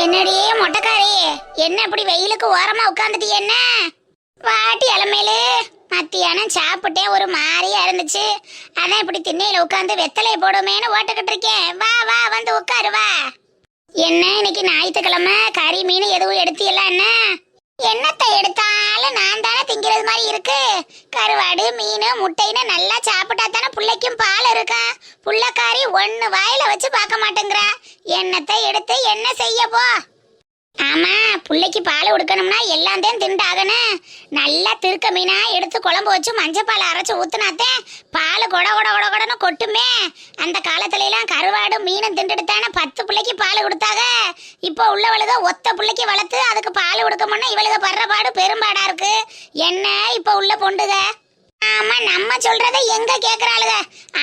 என்னடி மொட்டைக்காரி, என்ன இப்படி வெயிலுக்கு ஓரமா உட்காந்துட்டு என்ன வாட்டி இளமையில மத்தியானம் சாப்பிட்டே ஒரு மாதிரியா இருந்துச்சு. அதான் இப்படி திண்ணையில உட்காந்து வெத்தலையை போடுமேன்னு ஓட்டுக்கிட்டு இருக்கேன். வா வா வந்து உட்காரு வா. என்ன இன்னைக்கு ஞாயிற்றுக்கிழமை கறி மீன் எதுவும் எடுத்தியல? என்ன என்னத்தை எடுத்தாலும் நான் தானே திங்கிறது மாதிரி இருக்கு. கருவாடு மீன் முட்டைன்னு நல்லா சாப்பிட்டா தானே பிள்ளைக்கும் பால் இருக்கும். புள்ளக்காரி ஒன்று வாயில வச்சு பார்க்க மாட்டேங்கிறா. என்னத்தை எடுத்து என்ன செய்ய போ. ஆமா, பிள்ளைக்கு பால் கொடுக்கணும்னா எல்லாம் தான் திண்டாகணும். நல்லா திருக்க மீனா எடுத்து குழம்பு வச்சு மஞ்சப்பால் அரைச்சு ஊத்துனாத்தே பால் கொட கொட கொட கொடன்னு கொட்டுமே. அந்த காலத்துல எல்லாம் கருவாடு மீனும் திண்டுடுத்தானே 10 பிள்ளைக்கு பால் கொடுத்தாங்க. இப்போ உள்ளவளுக ஒத்த பிள்ளைக்கு வளர்த்து அதுக்கு பால் கொடுக்கணும்னா இவளுக படுற பாடு பெரும்பாடா இருக்கு. என்ன இப்போ உள்ள பொண்டுக? ஆமா, நம்ம சொல்றத எங்க கேக்குறாளுக.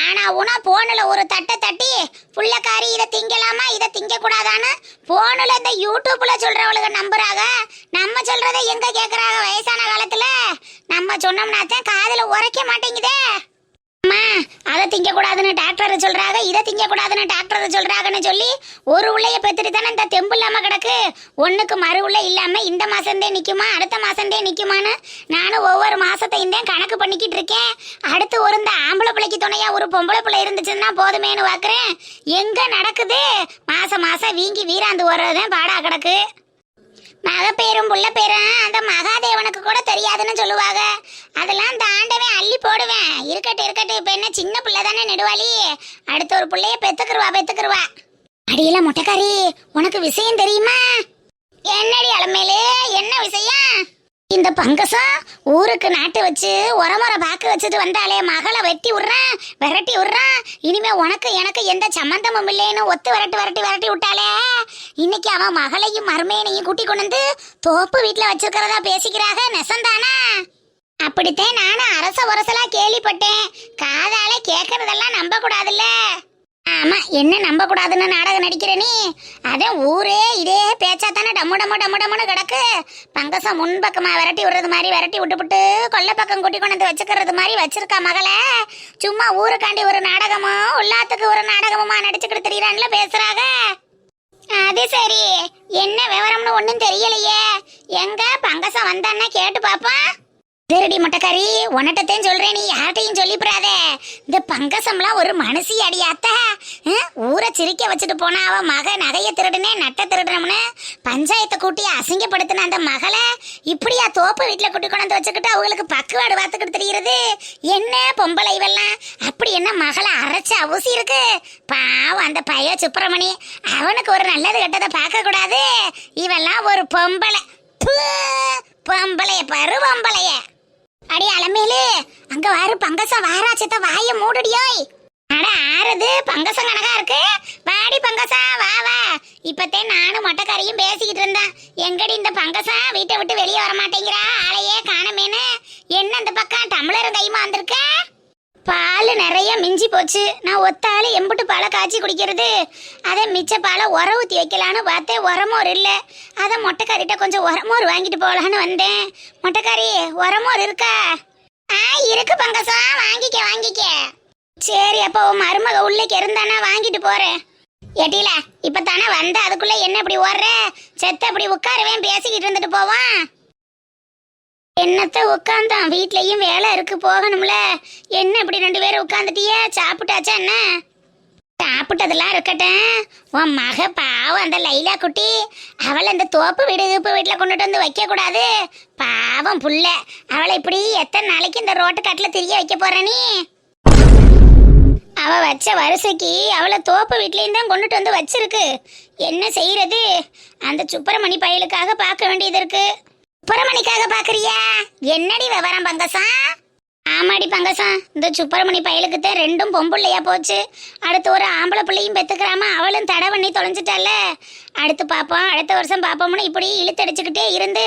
ஆனா உனா போன்ல ஒரு தட்டை தட்டி புள்ளக்காரி இதை திங்கலாமா இதை திங்க கூடாதான்னு போன்ல இந்த யூடியூப்ல சொல்றவளுக நம்புறாங்க. நம்ம சொல்றத எங்க கேக்குறாங்க? வயசான காலத்துல நம்ம சொன்னோம்னா தான் காதுல உரைக்க மாட்டேங்குதே. அம்மா, அதை திங்க கூடாதுன்னு டாக்டர் சொல்றாங்க, இதை திங்க கூடாதுன்னு டாக்டர் சொல்றாங்கன்னு சொல்லி ஒரு உள்ளைய பெத்துட்டு தானே இந்த தெம்பு இல்லாம கிடக்கு. ஒண்ணுக்கு மறு உள்ள இல்லாம இந்த மாசந்தே நிக்குமா அடுத்த மாசந்தே நிக்குமான்னு நானும் ஒவ்வொரு மாசத்தையும் தான் கணக்கு பண்ணிக்கிட்டு இருக்கேன். அடுத்து ஒரு இந்த ஆம்பளை பிள்ளைக்கு துணையா ஒரு பொம்பளை பிள்ளை இருந்துச்சுன்னா போதுமேனு பாக்குறேன். எங்க நடக்குது? மாசம் மாசம் வீங்கி வீராந்து வர்றதுதான் பாடா கிடக்கு. மகப்பேரும் புள்ள பேரும் அந்த மகாதேவனுக்கு கூட தெரியாதுன்னு சொல்லுவாங்க. அதெல்லாம் இந்த ஆண்டவன் அள்ளி போடுவேன். இருக்கட்டும் இப்ப என்ன சின்ன பிள்ளை தானே நெடுவாளி, அடுத்த ஒரு பிள்ளைய பெத்துக்குருவா. அடியில மொட்டைக்காரி, உனக்கு விஷயம் தெரியுமா? என்னடி அலமேலு, என்ன விஷயம்? இந்த பங்கசம் ஊருக்கு நாட்டு வச்சு உரமுறை பாக்கு வச்சுட்டு வந்தாலே மகளை வெட்டி விடுறான் விரட்டி விடுறான். இனிமே உனக்கு எனக்கு எந்த சம்பந்தமும் இல்லைன்னு ஒத்து விரட்டி விட்டாலே. இன்னைக்கு அவன் மகளையும் மருமையனையும் கூட்டி கொண்டு வந்து தோப்பு வீட்டுல வச்சிருக்கிறதா பேசிக்கிறாங்க. நெசந்தானா? அப்படித்தான் நானும் அரச உரசலா கேள்விப்பட்டேன். காதால கேட்கறதெல்லாம் நம்ப கூடாதுல்ல. ஆமா, என்ன நம்ப கூடாதுன்னு நாடகம் நடிக்கிற நீ? அதான் ஊரே இதே பேச்சா தானே டம்முன்னு கிடக்கு. பங்கசம் முன்பக்கமா விரட்டி விடுறது மாதிரி விரட்டி விட்டுப்புட்டு கொல்லை பக்கம் கூட்டி கொண்டு வச்சுக்கிறது மாதிரி வச்சிருக்கா மகளை. சும்மா ஊருக்காண்டி ஒரு நாடகமோ உள்ளாத்துக்கு ஒரு நாடகமுமா நடிச்சுக்கிட்டு தெரியறான்ல பேசுறாங்க. அது சரி, என்ன விவரம்னு ஒன்னும் தெரியலையே. எங்க பங்கசம் வந்தான்னா கேட்டு பாப்பா. சரிடி மொட்டைக்காரி, உன்னட்டத்தையும் சொல்றேன், நீ யார்கிட்டையும் சொல்லிப்புறாதே. இந்த பங்கசம்லாம் ஒரு மனசி அடியாத்த. ஊரை சிரிக்க வச்சுட்டு போனா அவ மக நகைய திருடுனே நட்டை திருடுனோம்னு பஞ்சாயத்தை கூட்டி அசிங்கப்படுத்தின அந்த மகளை இப்படியா தோப்பு வீட்டுல கூட்டி கொண்டு வச்சுக்கிட்டு அவங்களுக்கு பக்குவாடு பார்த்துக்கிட்டு தெரியுறது. என்ன பொம்பளை இவெல்லாம்? அப்படி என்ன மகளை அரைச்சு அவசி இருக்கு? பாவம் அந்த பைய சுப்பிரமணி, அவனுக்கு ஒரு நல்லது கெட்டதை பார்க்க கூடாது. இவெல்லாம் ஒரு பொம்பளை. பொம்பளைய பாரு பொம்பளைய. அடி அலமேலு, அங்க வாரு பங்கசம் வாராச்சத்த வாய மூடுடியோய். அட ஆறுது பங்கசம் கணக்கா இருக்கு. வாடி பங்கசா வா வா. இப்பத்தே நானும் மொட்டைக்காரியும் பேசிக்கிட்டு இருந்தேன். எங்கடி இந்த பங்கசா வீட்டை விட்டு வெளியே வர மாட்டேங்கிறா, ஆளையே காணமேனு. என்ன இந்த பக்கம் டம்ளரும் கைமா வந்திருக்க? பால் நிறைய மிஞ்சி போச்சு. நான் ஒத்தாலும் எம்புட்டு பாலை காய்ச்சி குடிக்கிறது. அதை மிச்ச பாலை உர ஊற்றி வைக்கலான்னு பார்த்தேன். உரமோர் இல்லை. அதை மொட்டைக்காரிட்ட கொஞ்சம் உரமோர் வாங்கிட்டு போகலான்னு வந்தேன். மொட்டைக்காரி, உரமோர் இருக்கா? இருக்கு பங்கசா, வாங்கிக்க. சரி, அப்போ மருமக உள்ளேக்கு இருந்தானா வாங்கிட்டு போறேன். எட்டில இப்பத்தானே வந்த, அதுக்குள்ள என்ன இப்படி ஓடுற? செத்த இப்படி உட்காருவேன், பேசிக்கிட்டு இருந்துட்டு போவான். என்னத்த உட்காந்தான், வீட்லயும் வேலை இருக்கு போகணும்ல. என்ன இப்படி 2 பேரும் உட்காந்துட்டியா? சாப்பிட்டாச்சா? என்ன சாப்பிட்டதெல்லாம் இருக்கட்டும். உன் மக பாவம் அந்த லைலா குட்டி, அவளை இந்த தோப்பு வீட்டுல கொண்டுட்டு வந்து வைக்க கூடாது. பாவம் புள்ள, அவளை இப்படி எத்தனை நாளைக்கு இந்த ரோட்டு காட்டுல திரிய வைக்க போற நீ? அவ வச்ச வரிசைக்கு அவளை தோப்பு வீட்லயும் தான் கொண்டுட்டு வந்து வச்சிருக்கு. என்ன செய்யறது? அந்த சுப்பிரமணி பயலுக்காக பார்க்க வேண்டியது இருக்கு. சுப்பிரமணிக்காக பாக்குறியா? என்னடி விவரம் பங்கசா? ஆமாடி பங்கசம், இந்த சுப்பிரமணி பயலுக்கு தான் ரெண்டும் பொம்புள்ளையா போச்சு. அடுத்து ஒரு ஆம்பளை பிள்ளையும் பெத்துக்கிறாம அவளும் தடை பண்ணி தொலைஞ்சிட்டால. அடுத்து பார்ப்போம், அடுத்த வருஷம் பார்ப்போம்னு இப்படி இழுத்தடிச்சுக்கிட்டே இருந்து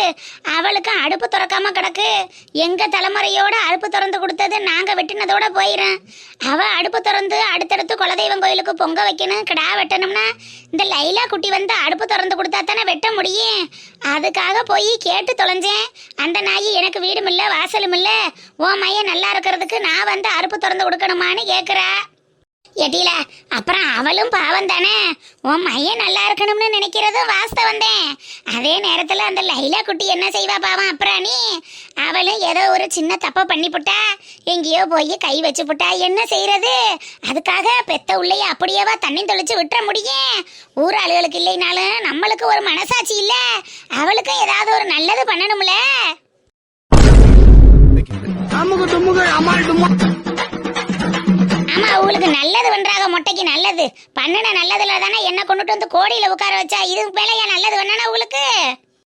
அவளுக்கும் அடுப்பு திறக்காம கிடக்கு. எங்க தலைமுறையோட அடுப்பு திறந்து கொடுத்தது நாங்க வெட்டினதோட போயிடும். அவ அடுப்பு திறந்து அடுத்தடுத்து குலதெய்வம் கோயிலுக்கு பொங்க வைக்கணும், கிடா வெட்டணும்னா இந்த லைலா குட்டி வந்து அடுப்பு திறந்து கொடுத்தா தானே வெட்ட முடியும். அதுக்காக போய் கேட்டு தொலைஞ்சேன். அந்த நாய் எனக்கு வீடும் இல்லை வாசலும் இல்லை, ஓ மையன் நல்லா இருக்கிறதுக்கு நான் வந்து அடுப்பு திறந்து கொடுக்கணுமான்னு கேட்குறா. எட்டில அப்புறம் அவளும் பாவம் தானே, உன் மையன் நல்லா இருக்கணும்னு நினைக்கிறதும் வாஸ்தவம் தான். அதே நேரத்தில் அந்த லைலா குட்டி என்ன செய்வா பாவம். அப்புறம் நீ அவளும் ஏதோ ஒரு சின்ன தப்பை பண்ணிவிட்டா, எங்கேயோ போய் கை வச்சு புட்டா, என்ன செய்யறது? அதுக்காக பெத்த உள்ளே அப்படியேவா தண்ணி தொளிச்சு விட்டுற முடியும்? ஊர் ஆளுகளுக்கு இல்லைனாலும் நம்மளுக்கு ஒரு மனசாட்சி இல்ல, அவளுக்கும் ஏதாவது ஒரு நல்லது பண்ணணும்ல. ஆமா, அவங்களுக்கு நல்லது பண்றாங்க, மொட்டைக்கு நல்லது பண்ணன நல்லதுல தானே என்ன கொண்டுட்டு வந்து கோடியில உட்கார வச்சா. இது மேலையா நல்லது பண்ணனா உங்களுக்கு?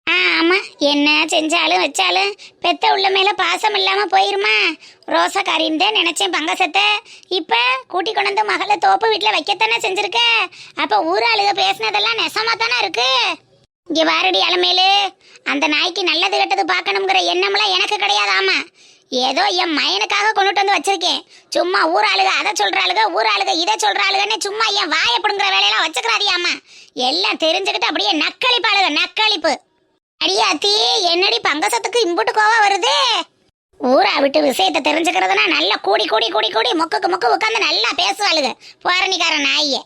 ஆமா, என்ன செஞ்சாலும் வச்சாலும் பெத்த உள்ள மேல பாசம் இல்லாம போயிருமா? ரோசக்காரின்னு தான் நினைச்சேன் பங்கசத்தை. இப்ப கூட்டி கொண்டு வந்து மகளை தோப்பு வீட்டுல வைக்கத்தானே செஞ்சிருக்க. அப்ப ஊராளுக பேசினதெல்லாம் நெசமா தானே இருக்கு. இங்க வாரடி அலமேலு, அந்த நாய்க்கு நல்லது கெட்டது பார்க்கணுங்கிற எண்ணம்லாம் எனக்கு கிடையாதாமா. ஏதோ என் மயனுக்காக கொண்டுட்டு வந்து வச்சிருக்கேன். சும்மா ஊராளுக அதை சொல்றாளுக, ஊராளுக இதை சொல்றாளுகன்னு சும்மா என் வாயப்படுங்கிற வேலையெல்லாம் வச்சுக்கிறாதியாமா. எல்லாம் தெரிஞ்சுக்கிட்டு அப்படியே நக்களிப்பாளுக, நக்களிப்பு. அடியாத்தி, என்னடி பங்கசத்துக்கு இம்புட்டு கோவம் வருது? ஊரா விட்டு விஷயத்தை தெரிஞ்சுக்கிறதுனா நல்லா கூடி கூடி கூடி கூடி மொக்குக்கு மொக்கு உட்காந்து நல்லா பேசுவாளுக போரணிக்கார நாயே.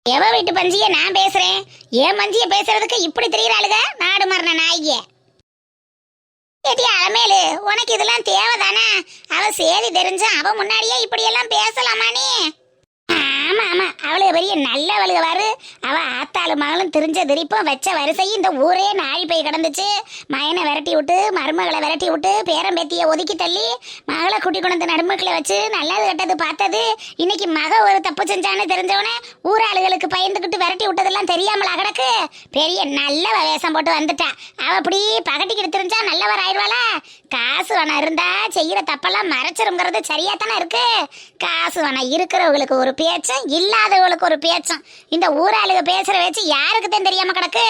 எவ வீட்டு பஞ்சிய நான் பேசுறேன், ஏன் மஞ்சிய பேசுறதுக்கு இப்படி தெரியுறாளுக நாடு மரண நாயே. ஏடி அலமேலு, உனக்கு இதெல்லாம் தேவைதானே? அவ சேதி தெரிஞ்ச அவ முன்னாடியே இப்படி எல்லாம் பேசலாமா நீ? ஆமா ஆமா, அவளுக்கு பெரிய நல்லவளுக வாரு. அவ ஆத்தாளு மகளும் தெரிஞ்ச திரிப்பும் வச்ச வரிசையும் இந்த ஊரே நாழி போய் கிடந்துச்சு. மயனை விரட்டி விட்டு மருமகளை விரட்டி விட்டு பேரம்பேத்திய ஒதுக்கி தள்ளி மகளை கூட்டி கொண்டு வந்து நடுமக்களை வச்சு நல்லது கெட்டது பார்த்தது. இன்னைக்கு மக ஒரு தப்பு செஞ்சான்னு தெரிஞ்சவனே ஊராளுகளுக்கு பயந்துக்கிட்டு விரட்டி விட்டதெல்லாம் தெரியாமலா கிடக்கு. பெரிய நல்லவ வேஷம் போட்டு வந்துட்டா. அவ அப்படி பகட்டிக்கிட்டு தெரிஞ்சா நல்லவர் ஆயிடுவாளா? காசு வனம் இருந்தா செய்யற தப்பெல்லாம் மறைச்சிருங்கிறது சரியா தானே இருக்கு. காசு வனம் இருக்கிறவங்களுக்கு ஒரு பேச்சும் இல்லாதவங்களுக்கு ஒரு பேச்சும். இந்த ஊராளுக பேசுற வச்சு யாருக்கு தான் தெரியாம கிடக்கு.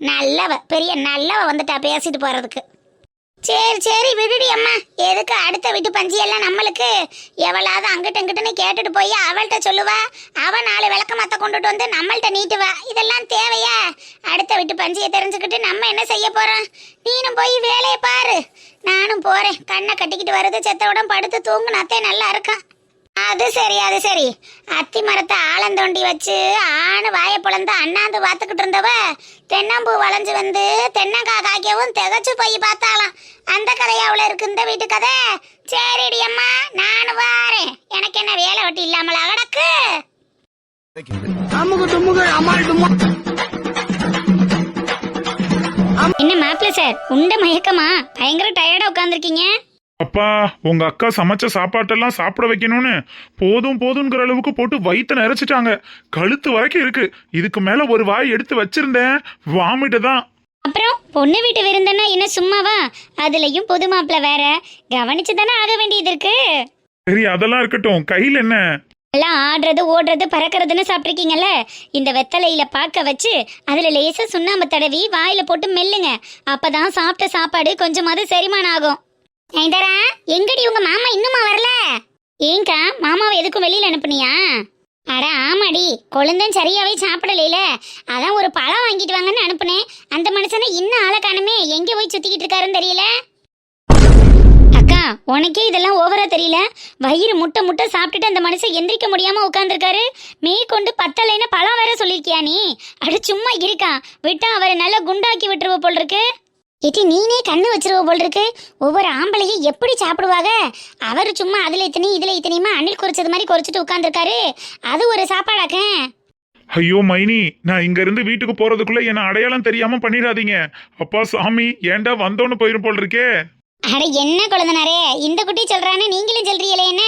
நல்லவ, பெரிய நல்லவ வந்துட்டா பேசிட்டு போறதுக்கு. சரி சரி விடுடி அம்மா, எதுக்கு அடுத்த வீட்டு பஞ்சி எல்லாம் நம்மளுக்கு? எவளாவது அங்கிட்ட இங்கிட்டன்னு கேட்டுட்டு போய் அவள்கிட்ட சொல்லுவா, அவ 4 விளக்க மத்த கொண்டுட்டு வந்து நம்மள்கிட்ட நீட்டுவா. இதெல்லாம் தேவையா? அடுத்த வீட்டு பஞ்சியை தெரிஞ்சுக்கிட்டு நம்ம என்ன செய்ய போறோம்? நீனும் போய் வேலையை பாரு, நானும் போறேன். கண்ணை கட்டிக்கிட்டு வருது, செத்தவுடன் படுத்து தூங்குனாத்தே நல்லா இருக்கான். அது சரி அது சரி, அத்தி மரத்தை ஆழந்தோண்டி வச்சு ஆணு வாயை பிளந்து அண்ணாந்து பார்த்துக்கிட்டு இருந்தவ தென்னம்பூ வளைஞ்சு வந்து தென்னங்காய் காய்க்கவும் திகச்சு போய் பார்த்தாலாம். அந்த கதையா அவ்வளோ இருக்கு இந்த வீட்டு கதை. சரிடி அம்மா, நானும் வாரேன். எனக்கு என்ன வேலை வெட்டி இல்லாமலா கிடக்கு? என்ன மாப்பிள்ள சார், உண்ட மயக்கமா? பயங்கர டயர்டா உட்காந்துருக்கீங்க. அப்பா, உங்க அக்கா சமைச்ச சாப்பாட்டெல்லாம் சாப்பிட வைக்கணும்னு போதும் போதுங்கிற அளவுக்கு போட்டு வயிற்று நிறைச்சிட்டாங்க. கழுத்து வரைக்கும் இருக்கு. இதுக்கு மேல ஒரு வாய் எடுத்து வச்சிருந்தேன், வாமிட்டு தான். அப்புறம் பொண்ணு வீட்டு விருந்தன்னா என்ன சும்மாவா? அதுலயும் புது மாப்பிள்ள வேற, கவனிச்சு தானே ஆக வேண்டியது இருக்கு. சரி, அதெல்லாம் இருக்கட்டும். கையில் என்ன? எல்லாம் ஆடுறது ஓடுறது பறக்கிறதுன்னு சாப்பிட்ருக்கீங்கல்ல. இந்த வெத்தலையில பாக்க வச்சு அதுல லேசா சுண்ணாம்பு தடவி வாயில போட்டு மெல்லுங்க. அப்பதான் சாப்பிட்ட சாப்பாடு கொஞ்சமாவது செரிமானம் ஆகும். ஐதரா, எங்கடி உங்க மாமா இன்னுமா வரல? ஏங்கா, மாமாவை எதுக்கும் வெளியில அனுப்புனியா? அட ஆமாடி, கொழுந்தன் சரியாவே சாப்பிடல, அதான் ஒரு பழம் வாங்கிட்டு வாங்கன்னு அனுப்புனேன். அந்த மனுஷனை இன்னும் ஆளை காணுமே, எங்க போய் சுத்திக்கிட்டு இருக்காருன்னு தெரியல. அக்கா, உனக்கே இதெல்லாம் ஓவரா தெரியல? வயிறு முட்டை முட்டை சாப்பிட்டுட்டு அந்த மனுஷன் எந்திரிக்க முடியாம உட்காந்துருக்காரு. மேற்கொண்டு பத்தலைன்னு பழம் வேற சொல்லியிருக்கியா நீ? அட சும்மா இருக்கா, விட்டா அவரை நல்லா குண்டாக்கி விட்டுருவ போல் இருக்கு. ஏட்டி, நீனே கண்ணு வச்சிருவ போல் இருக்கு. ஒவ்வொரு ஆம்பளையும் எப்படி சாப்பிடுவாங்க? அவர் சும்மா அதுல இத்தனையும் இதுல இத்தனையுமா அணில் குறிச்சது மாதிரி குறிச்சிட்டு உட்காந்துருக்காரு. அது ஒரு சாப்பாடாக்க? ஐயோ மைனி, நான் இங்க இருந்து வீட்டுக்கு போறதுக்குள்ள என்ன அடையாளம் தெரியாம பண்ணிடாதீங்க. அப்பா சாமி, ஏன்டா வந்தோன்னு போயிரும் போல் இருக்கே. அட என்ன குழந்தனாரே, இந்த குட்டி சொல்றான்னு நீங்களும் சொல்றீங்களே என்ன?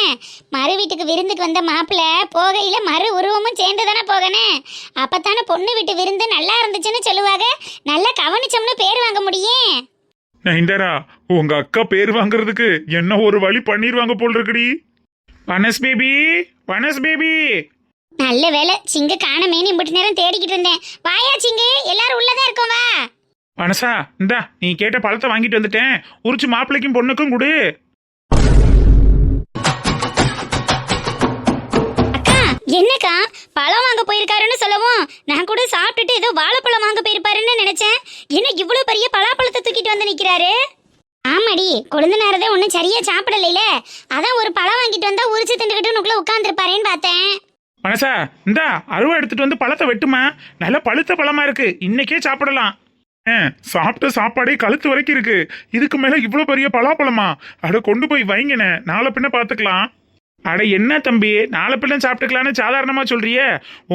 மறு வீட்டுக்கு விருந்துக்கு வந்த மாப்பிள்ள போகையில மறு உருவமும் சேர்ந்து தானே போகணும். அப்பத்தானே பொண்ணு வீட்டு விருந்து நல்லா இருந்துச்சுன்னு சொல்லுவாங்க, நல்லா கவனிச்சோம்னு பேர் வாங்க முடியும். நைந்தரா, உங்க அக்கா பேர் வாங்குறதுக்கு என்ன ஒரு வழி பண்ணிருவாங்க போல் இருக்குடி. வனஸ் பேபி, வனஸ் பேபி. நல்ல வேலை சிங்கு காணமேனு இம்புட்டு நேரம் தேடிக்கிட்டு இருந்தேன். வாயா சிங்கு, எல்லாரும் உள்ளதான் இருக்கோம் வா. வனசா, இந்தா நீ கேட்ட பழத்தை வாங்கிட்டு வந்துட்டேன். உரிச்சு மாப்பிள்ளைக்கும் பொண்ணுக்கும் கொடு. அக்கா என்னக்கா பழம் வாங்க போயிருக்காருன்னு சொல்லவும் நான் கூட சாப்பிட்டுட்டு ஏதோ வாழைப்பழம் வாங்க போயிருப்பாருன்னு நினைச்சேன். என்ன இவ்வளவு பெரிய பலாப்பழத்தை தூக்கிட்டு வந்து நிக்கிறாரு? ஆமாடி, கொழுந்தனாரதே ஒன்னும் சரியா சாப்பிடலைல, அதான் ஒரு பழம் வாங்கிட்டு வந்தா உரிச்சு திண்டுக்கிட்டு நுக்குள்ள உட்கார்ந்துருப்பாரேன்னு பார்த்தேன். வனசா, இந்தா அருவா எடுத்துட்டு வந்து பழத்தை வெட்டுமா. நல்ல பழுத்த பழமா இருக்கு, இன்னைக்கே சாப்பிடலாம். சாப்பிட்ட சாப்பாடே கழுத்து வரைக்கும் இருக்கு, இதுக்கு மேல இவ்வளவு பெரிய பலாப்பழமா? அட கொண்டு போய் வைங்கண்ணே, நாளை பின்ன பாத்துக்கலாம். அட என்ன தம்பி, நாளை பின்ன சாப்பிட்டுக்கலான்னு சாதாரணமா சொல்றியே?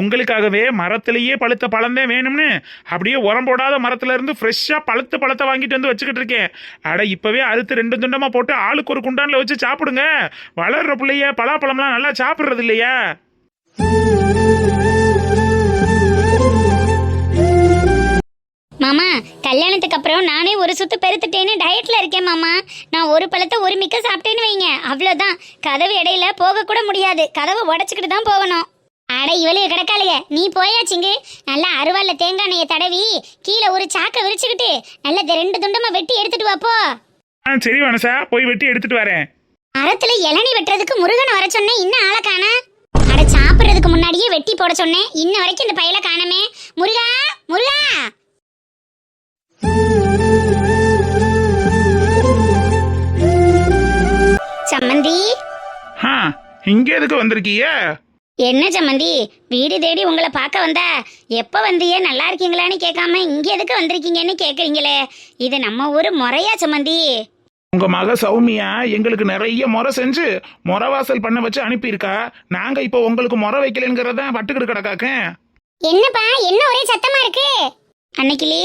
உங்களுக்காகவே மரத்திலேயே பழுத்த பழம்தான் வேணும்னு அப்படியே உரம் போடாத மரத்துல இருந்து ஃப்ரெஷ்ஷா பழுத்த பழத்தை வாங்கிட்டு வந்து வச்சுக்கிட்டு இருக்கேன். அட இப்பவே அறுத்து 2 துண்டமா போட்டு ஆளுக்கு ஒரு குண்டான்ல வச்சு சாப்பிடுங்க. வளர்ற பிள்ளைய பலாப்பழம்லாம் நல்லா சாப்பிடுறது இல்லையா? மாமா, கல்யாணத்துக்கு அப்புறம் நானே ஒரு சுத்து பெருத்துட்டேன்னு டயட்ல இருக்கேன் மாமா. நான் ஒரு பழத்தை ஒரு மிக்க சாப்பிட்டேன்னு வைங்க, அவ்வளோதான். கதவு இடையில போக கூட முடியாது, கதவை உடச்சிக்கிட்டு தான் போகணும். அட இவளே கிடக்காளுங்க, நீ போயாச்சுங்க. நல்லா அருவாள்ல தேங்காய் எண்ணெயை தடவி கீழே ஒரு சாக்கை விரிச்சுக்கிட்டு நல்லா 2 துண்டமா வெட்டி எடுத்துட்டு வாப்போ. சரி வனசா, போய் வெட்டி எடுத்துட்டு வரேன். மரத்துல இளநீ வெட்டுறதுக்கு முருகன் வர சொன்னேன், இன்னும் ஆளை காணா. அட சாப்பிடுறதுக்கு முன்னாடியே வெட்டி போட சொன்னேன், இன்ன வரைக்கும் இந்த பையில காணமே. முருகா முருகா. சம்மந்தி, இங்க எதுக்கு வந்திருக்கீங்க? என்ன சம்மந்தி, வீடு தேடி உங்களை பார்க்க வந்தா எப்ப வந்தீங்க, நல்லா இருக்கீங்களான்னு கேட்காம இங்க எதுக்கு வந்திருக்கீங்கன்னு கேக்குறீங்களே, இது நம்ம ஊரு முறையா சம்மந்தி? உங்க மக சௌமியா எங்களுக்கு நிறைய முறை செஞ்சு முறவாசல் பண்ண வச்சு அனுப்பியிருக்கா. நாங்க இப்போ உங்களுக்கு முறை வைக்கலங்கிறத பட்டுக்கிட்டு கிடக்காக்க. என்னப்பா என்ன ஒரே சத்தமா இருக்கு? அன்னைக்கிளி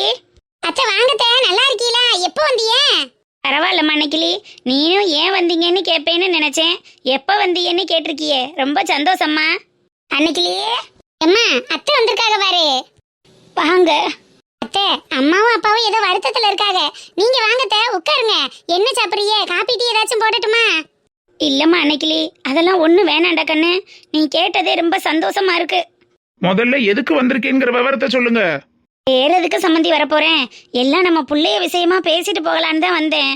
அத்தை வாங்கத்த, நல்லா இருக்கீங்களா? எப்போ வந்தீங்க? பரவாயில்லம்மா அன்னைக்கிளி, நீயும் ஏன் வந்தீங்கன்னு கேட்பேன்னு நினைச்சேன். எப்போ வந்தீங்கன்னு கேட்டிருக்கியே, ரொம்ப சந்தோஷம்மா. அன்னைக்கிளி அம்மா, அத்தை வந்திருக்காங்க பாரு. வாங்க அத்தை. அம்மாவும் அப்பாவும் ஏதோ வருத்தத்துல இருக்காங்க, நீங்க வாங்கத்த உட்காருங்க. என்ன சாப்பிடுறீங்க? காப்பி டீ ஏதாச்சும் போடட்டுமா? இல்லம்மா அன்னைக்கிளி, அதெல்லாம் ஒன்றும் வேணாண்டா கண்ணு, நீ கேட்டதே ரொம்ப சந்தோஷமா இருக்கு. முதல்ல எதுக்கு வந்திருக்கேங்கிற விவரத்தை சொல்லுங்க. வேற எதுக்கு சம்மந்தி வரப்போறேன், எல்லாம் நம்ம புள்ளைய விஷயமா பேசிட்டு போகலான்னு தான் வந்தேன்.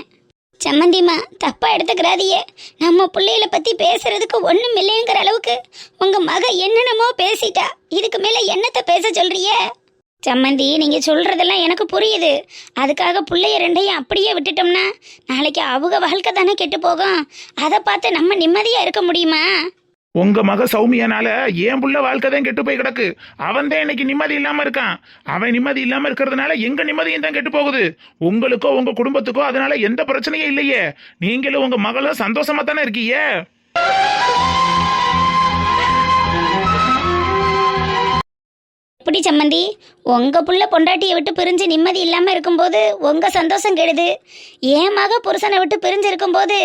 சம்மந்திமா தப்பா எடுத்துக்கிறாதியே, நம்ம புள்ளையில பத்தி பேசுறதுக்கு ஒண்ணும் இல்லைங்கிற அளவுக்கு உங்க மக என்னென்னமோ பேசிட்டா, இதுக்கு மேல என்னத்த பேச சொல்றிய? சம்மந்தி, நீங்க சொல்றதெல்லாம் எனக்கு புரியுது. அதுக்காக புள்ளைய 2ஐயும் அப்படியே விட்டுட்டோம்னா நாளைக்கு அவங்க வாழ்க்கை தானே கெட்டு போகும். அதை பார்த்து நம்ம நிம்மதியா இருக்க முடியுமா? உங்க மக சௌமியனால ஏன் புள்ள வாழ்க்கை தான் கெட்டு போய் கிடக்கு. அவன் தான் இன்னைக்கு நிம்மதி இல்லாம இருக்கான். அவன் நிம்மதி இல்லாம இருக்கிறதுனால எங்க நிம்மதியும் தான் கெட்டு போகுது. உங்களுக்கோ உங்க குடும்பத்துக்கோ அதனால எந்த பிரச்சனையும் இல்லையே. நீங்களும் உங்க மகளும் சந்தோஷமா தானே இருக்கீங்க. எப்படி சம்மந்தி, உங்க புள்ள பொண்டாட்டியை விட்டு பிரிஞ்சு நிம்மதி இல்லாம இருக்கும்போது உங்க சந்தோஷம் கெடுது, என் மக புருஷனை விட்டு பிரிஞ்சு இருக்கும்போது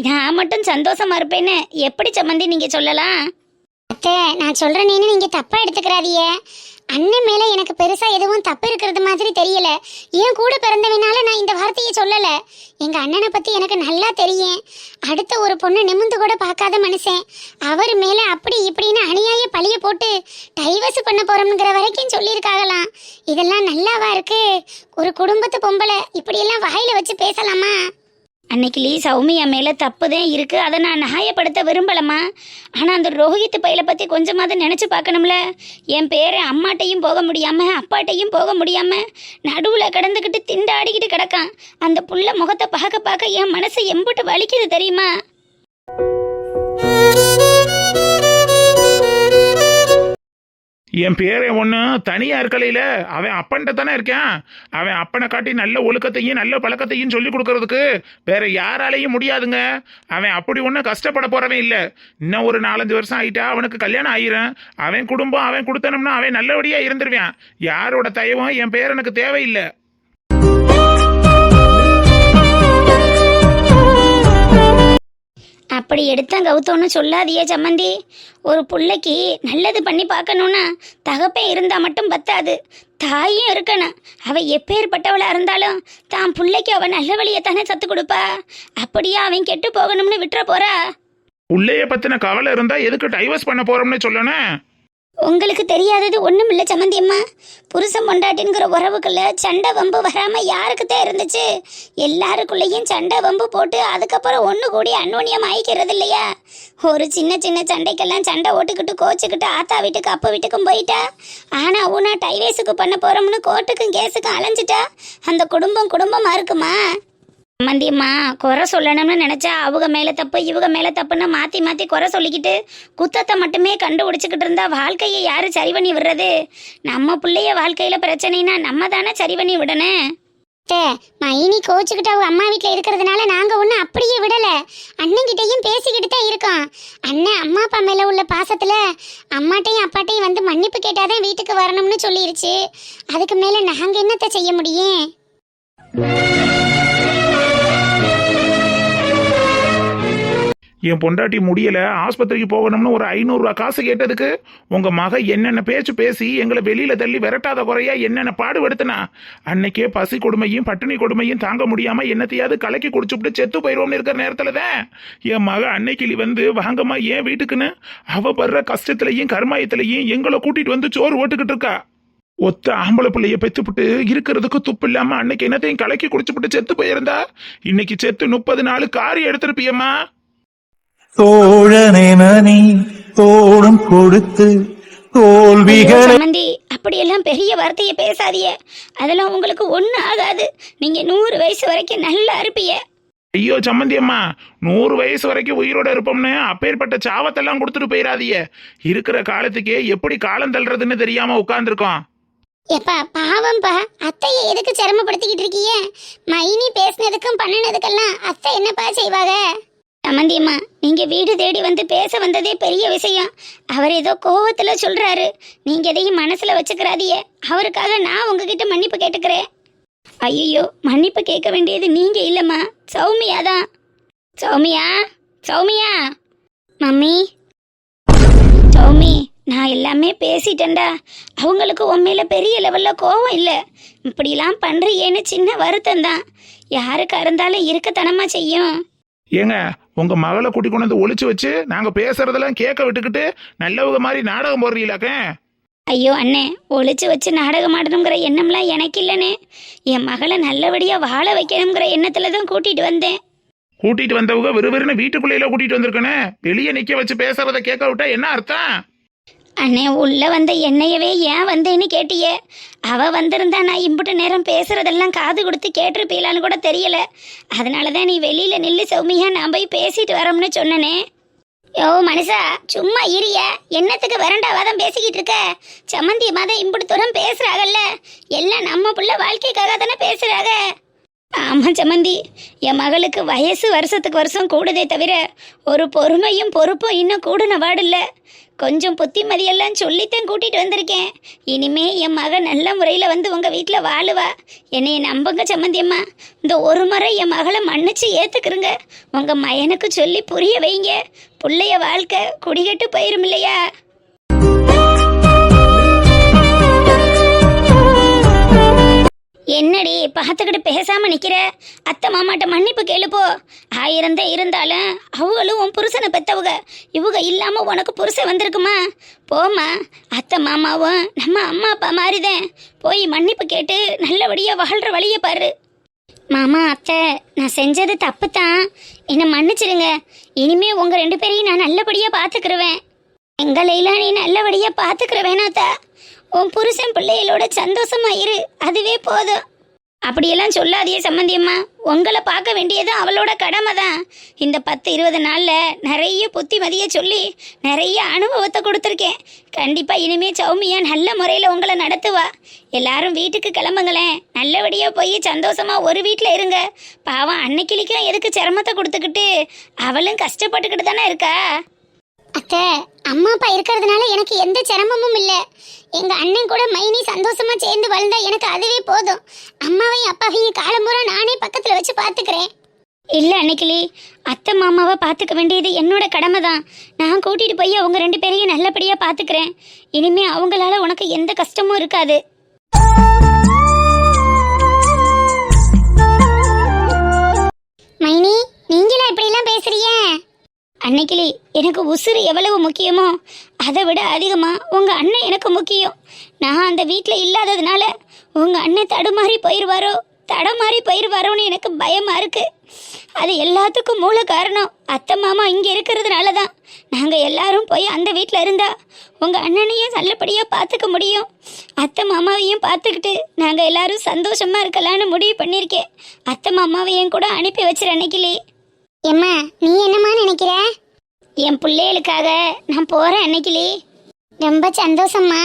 நான் மட்டும் சந்தோஷமா இருப்பேன்னு எப்படி சம்மந்தி நீங்க சொல்லலாம்? அத்தை, நான் சொல்றேன்னு நீங்க தப்பா எடுத்துக்கிறாதியே. அண்ணன் மேல எனக்கு பெருசா எதுவும் தப்பு இருக்கிறது மாதிரி தெரியல. ஏன் கூட பிறந்தவனால நான் இந்த வார்த்தையை சொல்லல. எங்க அண்ணனை பத்தி எனக்கு நல்லா தெரியும். அடுத்த ஒரு பொண்ணு நிமிந்து கூட பார்க்காத மனுஷன். அவர் மேல அப்படி இப்படின்னு அநியாய பழிய போட்டு டைவர்ஸ் பண்ண போறோம்ங்கிற வரைக்கும் சொல்லியிருக்காங்களாம். இதெல்லாம் நல்லாவா இருக்கு? ஒரு குடும்பத்து பொம்பளை இப்படியெல்லாம் வாயில வச்சு பேசலாமா? அன்னைக்கு சௌமியா மேல தப்புதான் இருக்கு, அதை நான் நியாயப்படுத்த விரும்பலமா. ஆனா அந்த ரோஹித் பையில பத்தி கொஞ்சமாவது நினைச்சு பார்க்கணும்ல. என் பேரை அம்மாட்டையும் போக முடியாம அப்பாட்டையும் போக முடியாம நடுவுல கிடந்துக்கிட்டு திண்டாடிக்கிட்டு கிடக்கான். அந்த புள்ள முகத்தை பார்க்க பார்க்க என் மனசு எம்புட்டு வலிக்குது தெரியுமா? என் பேரை ஒண்ணு தனியா இருக்கலையில, அவன் அப்பன்ட்ட தானே இருக்கான். அவன் அப்பனை காட்டி நல்ல ஒழுக்கத்தையும் நல்ல பழக்கத்தையும் சொல்லி கொடுக்கறதுக்கு வேற யாராலையும் முடியாதுங்க. அவன் அப்படி ஒன்றும் கஷ்டப்பட போறவன் இல்லை. இன்னும் ஒரு 4-5 வருஷம் ஆயிட்டா அவனுக்கு கல்யாணம் ஆயிரும். அவன் குடும்பம் அவன் கொடுத்தனம்னா அவன் நல்லபடியா இருந்துருவான். யாரோட தயவும் என் பேரனுக்கு தேவையில்லை. அப்படி எடுத்தான் கௌத்தம்னு சொல்லாதியே சம்மந்தி. ஒரு புள்ளைக்கு நல்லது பண்ணி பார்க்கணும்னா தகப்பன் இருந்தா மட்டும் பத்தாது, தாயும் இருக்கணும். அவ எப்பேற்பட்டவளா இருந்தாலும் தான் புள்ளைக்கு அவ நல்ல வழியத்தானே சத்து கொடுப்பா. அப்படியா அவன் கெட்டு போகணும்னு விட்டுற போறா? புள்ளைய பத்தின கவலை இருந்தா எதுக்கு டைவர்ஸ் பண்ண போறோம்னு சொல்லணும். உங்களுக்கு தெரியாதது ஒண்ணும் இல்ல சம்மந்தி அம்மா. புருஷன் பொண்டாட்டின்கிற உறவுக்குள்ள சண்டை வம்பு வராம யாருக்குத்தான் இருந்துச்சு? எல்லாருக்குள்ளேயும் சண்டை வம்பு போட்டு அதுக்கப்புறம் ஒண்ணு கூடி அந்யோன்யம் ஆயிக்கிறது இல்லையா? ஒரு சின்ன சின்ன சண்டைக்கெல்லாம் சண்டை ஓட்டுக்கிட்டு கோச்சுக்கிட்டு ஆத்தா வீட்டுக்கு அப்பா வீட்டுக்கும் போயிட்டா. ஆனா ஊனா டைவேஸுக்கு பண்ண போறோம்னு கோர்ட்டுக்கும் கேஸுக்கும் அலைஞ்சிட்டா அந்த குடும்பமா இருக்குமா? சம்மந்தியம்மா, குறை சொல்லணும்னு நினைச்சா அவங்க மேல தப்பு இவங்க மேல தப்புன்னு மாத்தி மாத்தி குறை சொல்லிக்கிட்டு குத்தத்தை மட்டுமே கண்டுபிடிச்சுக்கிட்டு இருந்தா வாழ்க்கையை யாரு சரி பண்ணி விடுறது? நம்ம பிள்ளைய வாழ்க்கையில பிரச்சனைனா நம்ம தானே சரி பண்ணி விடணும். மைனி கோச்சுக்கிட்ட அவங்க அம்மா வீட்டில் இருக்கிறதுனால நாங்கள் ஒன்றும் அப்படியே விடல. அண்ணன்கிட்டையும் பேசிக்கிட்டு தான் இருக்கோம். அண்ணன் அம்மா அப்பா மேலே உள்ள பாசத்தில் அம்மாட்டையும் அப்பாட்டையும் வந்து மன்னிப்பு கேட்டாதான் வீட்டுக்கு வரணும்னு சொல்லிருச்சு. அதுக்கு மேலே நாங்கள் என்னத்தை செய்ய முடியும்? என் பொண்டாட்டி முடியல, ஆஸ்பத்திரிக்கு போகணும்னு ஒரு 500 ரூபா காசு கேட்டதுக்கு உங்க மக என்னென்ன பேச்சு பேசி எங்களை வெளியில தள்ளி விரட்டாத குறையா என்னென்ன பாடுபடுத்தினா. அன்னைக்கே பசி கொடுமையும் பட்டினி கொடுமையும் தாங்க முடியாம என்னத்தையாவது கலக்கி குடிச்சுட்டு செத்து போயிடுவோம்னு இருக்கிற நேரத்துலதான் என் மக அன்னைக்கிளி வந்து வாங்கம்மா ஏன் வீட்டுக்குன்னு அவ படுற கஷ்டத்திலையும் கர்மாயத்திலையும் எங்களை கூட்டிட்டு வந்து சோறு ஓட்டுக்கிட்டு இருக்கா. ஒத்த ஆம்பளை பிள்ளைய பெத்துப்புட்டு இருக்கிறதுக்கு துப்பு இல்லாம அன்னைக்கு என்னத்தையும் கலக்கி குடிச்சுப்புட்டு செத்து போயிருந்தா இன்னைக்கு செத்து 30 நாள் காரி எடுத்திருப்பியம்மா. தோழனே தோடும் கொடுத்து தோல்விகள். சம்மந்தி, அப்படியெல்லாம் பெரிய வார்த்தையை பேசாதீங்க. அதெல்லாம் உங்களுக்கு ஒன்றும் ஆகாது. நீங்க 100 வயசு வரைக்கும் நல்லா இருப்பீங்க. ஐயோ சம்மந்தி அம்மா, 100 வயசு வரைக்கும் உயிரோட இருப்போம்னு அப்பேற்பட்ட சாவத்தெல்லாம் கொடுத்துட்டு போயிடாதீங்க. இருக்கிற காலத்துக்கே எப்படி காலம் தள்ளுறதுன்னு தெரியாம உட்கார்ந்துருக்கோம். எப்பா பாவம்பா, அத்தையை எதுக்கு சிரமப்படுத்திக்கிட்டு இருக்கீங்க? மைனி பேசினதுக்கும் பண்ணினதுக்கெல்லாம் அத்தை என்னப்பா செய்வாங்க? சம்மந்தியம்மா, நீங்க வீடு தேடி வந்து பேச வந்ததே பெரிய விஷயம். அவர் ஏதோ கோவத்துல சொல்றாரு, நீங்க எதையும் மனசுல வச்சுக்கிறாதீங்க. அவருக்காக நான் உங்ககிட்ட மன்னிப்பு கேட்டுக்கிறேன். ஐயோ, மன்னிப்பு கேட்க வேண்டியது நீங்க இல்லம்மா, சௌமியா தான். சௌமியா மம்மி. சௌமி, நான் எல்லாமே பேசிட்டேன்டா. அவங்களுக்கு உண்மையில பெரிய லெவல்ல கோவம் இல்லை. இப்படிலாம் பண்றியேன்னு சின்ன வருத்தம் தான். யாருக்கா இருந்தாலும் இருக்கத்தனமா செய்யும். ஏங்க, உங்க மகளை கூட்டி கொண்டு வந்து ஒளிச்சு வச்சு நாங்க பேசுறதெல்லாம் கேட்க விட்டுக்கிட்டு நல்லவங்க மாதிரி நாடகம் போடுறீங்களாக்க? ஐயோ அண்ணே, ஒளிச்சு வச்சு நாடகம் ஆடணுங்கிற எண்ணம்லாம் எனக்கு இல்லைன்னு. என் மகளை நல்லபடியா வாழ வைக்கணுங்கிற எண்ணத்துல தான் கூட்டிட்டு வந்தேன். கூட்டிட்டு வந்தவங்க விறுவிறுன்னு வீட்டுக்குள்ளேயில கூட்டிட்டு வந்திருக்கணும். வெளியே நிக்க வச்சு பேசுறத கேட்க விட்டா என்ன அர்த்தம்? அண்ணே, உள்ள வந்த என்னையவே ஏன் வந்தேன்னு கேட்டியே. அவ வந்திருந்தா நான் இம்புட்டு நேரம் பேசுறதெல்லாம் காது கொடுத்து கேட்டிருப்பீலான்னு கூட தெரியல. அதனாலதான் நீ வெளியில நில்லு சௌமியா, நான் போய் பேசிட்டு வரோம்னு சொன்னனே. யோ மனுஷா, சும்மா இரிய. என்னத்துக்கு வரண்டாவாதான் பேசிக்கிட்டு இருக்க? சம்மந்தி மாதம் இம்புட்டு தூரம் பேசுறாங்கல்ல, எல்லாம் நம்ம புள்ள வாழ்க்கைக்காக தானே பேசுறாங்க. ஆமா சம்மந்தி, என் மகளுக்கு வயசு வருஷத்துக்கு வருஷம் கூடுதே தவிர ஒரு பொறுமையும் பொறுப்பும் இன்னும் கூடுன வாடில்ல. கொஞ்சம் புத்திமதியெல்லாம் சொல்லித்தான் கூட்டிட்டு வந்திருக்கேன். இனிமே என் மக நல்ல முறையில் வந்து உங்க வீட்டில் வாழுவா. என்னைய நம்புங்க சம்மந்தி அம்மா. இந்த ஒரு முறை என் மகளை மன்னிச்சு ஏத்துக்கிறங்க. உங்க மயனுக்கு சொல்லி புரிய வைங்க. புள்ளைய வாழ்க்கை குடிகட்டு போயிரும் இல்லையா? என்னடி பார்த்துக்கிட்டு பேசாம நிக்கிற? அத்தை மாமாட்ட மன்னிப்பு கேளுப்போ. 1000 தான் இருந்தாலும் அவங்களும் உன் புருஷனை பெத்தவங்க. இவங்க இல்லாம உனக்கு புருஷன் வந்திருக்குமா? போமா, அத்தை மாமாவும் நம்ம அம்மா அப்பா மாதிரிதான். போய் மன்னிப்பு கேட்டு நல்லபடியா வாழ்ற வழிய பாரு. மாமா அத்தை, நான் செஞ்சது தப்பு தான், என்னை மன்னிச்சிடுங்க. இனிமே உங்க 2 பேரையும் நான் நல்லபடியா பாத்துக்கிருவேன். எங்களையெல்லாம் நீ நல்லபடியா பாத்துக்கிருவேனாத்தா. உன் புருஷன் பிள்ளைகளோட சந்தோஷமா இரு, அதுவே போதும். அப்படியெல்லாம் சொல்லாதியே சம்மந்தியம்மா. உங்களை பார்க்க வேண்டியது அவளோட கடமை தான். இந்த 10-20 நாள்ல நிறைய புத்திமதியை சொல்லி நிறைய அனுபவத்தை கொடுத்துருக்கேன். கண்டிப்பா இனிமே சௌமியா நல்ல முறையில் உங்களை நடத்துவா. எல்லாரும் வீட்டுக்கு கிளம்புங்களேன். நல்லபடியா போய் சந்தோஷமா ஒரு வீட்டில் இருங்க. பாவம் அன்னைக்கிளிக்கும் எதுக்கு சிரமத்தை கொடுத்துக்கிட்டு? அவளும் கஷ்டப்பட்டுக்கிட்டு தானே இருக்கா. அத்தை, அம்மா அப்பா இருக்கிறதுனால எனக்கு எந்த சிரமமும் இல்லை. எங்க அண்ணன் கூட மைனி சந்தோஷமா சேர்ந்து வாழ்ந்தா எனக்கு அதுவே போதும். அம்மாவையும் அப்பாவையும் காலம்பூரா நானே பக்கத்துல வச்சு பாத்துக்கிறேன். இல்லை அன்னைக்கிளி, அத்தை மாமாவை பார்த்துக்க வேண்டியது என்னோட கடமை தான். நான் கூட்டிகிட்டு போய் அவங்க 2 பேரையும் நல்லபடியாக பார்த்துக்கிறேன். இனிமே அவங்களால உனக்கு எந்த கஷ்டமும் இருக்காது. மைனி, நீங்களா இப்படிலாம் பேசுறிய? அன்னைக்கிளி, எனக்கு உசுறு எவ்வளவு முக்கியமோ அதை விட அதிகமாக உங்கள் அண்ணன் எனக்கு முக்கியம். நான் அந்த வீட்டில் இல்லாததுனால உங்கள் அண்ணன் தடமாறி போயிடுவாரோன்னு எனக்கு பயமாக இருக்குது. அது எல்லாத்துக்கும் மூல காரணம் அத்தை மாமா இங்கே இருக்கிறதுனால தான். நாங்கள் எல்லாரும் போய் அந்த வீட்டில் இருந்தால் உங்கள் அண்ணனையும் நல்லபடியாக பார்த்துக்க முடியும். அத்தை மாமாவையும் பார்த்துக்கிட்டு நாங்கள் எல்லாரும் சந்தோஷமாக இருக்கலான்னு முடிவு பண்ணியிருக்கேன். அத்தை மாமாவையும் கூட அனுப்பி வச்சிரு அன்னைக்கிளி. எம்மா, நீ என்னம்மா நினைக்கிற? என் பிள்ளைகளுக்காக நான் போகிறேன் அன்னைக்கிளி. ரொம்ப சந்தோஷம்மா.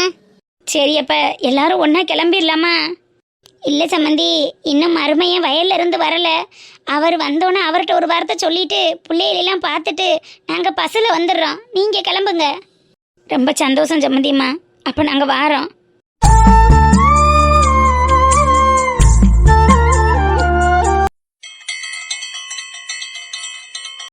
சரி, அப்போ எல்லாரும் ஒன்றா கிளம்பிடலாமா? இல்லை சம்மந்தி, இன்னும் மருமையன் வயல்ல இருந்து வரல. அவர் வந்தோன்னே அவர்கிட்ட ஒரு வார்த்தை சொல்லிட்டு பிள்ளைகளெல்லாம் பார்த்துட்டு நாங்கள் பஸ்ஸில் வந்துடுறோம். நீங்கள் கிளம்புங்க. ரொம்ப சந்தோஷம் சம்மந்திம்மா. அப்போ நாங்கள் வாரோம்.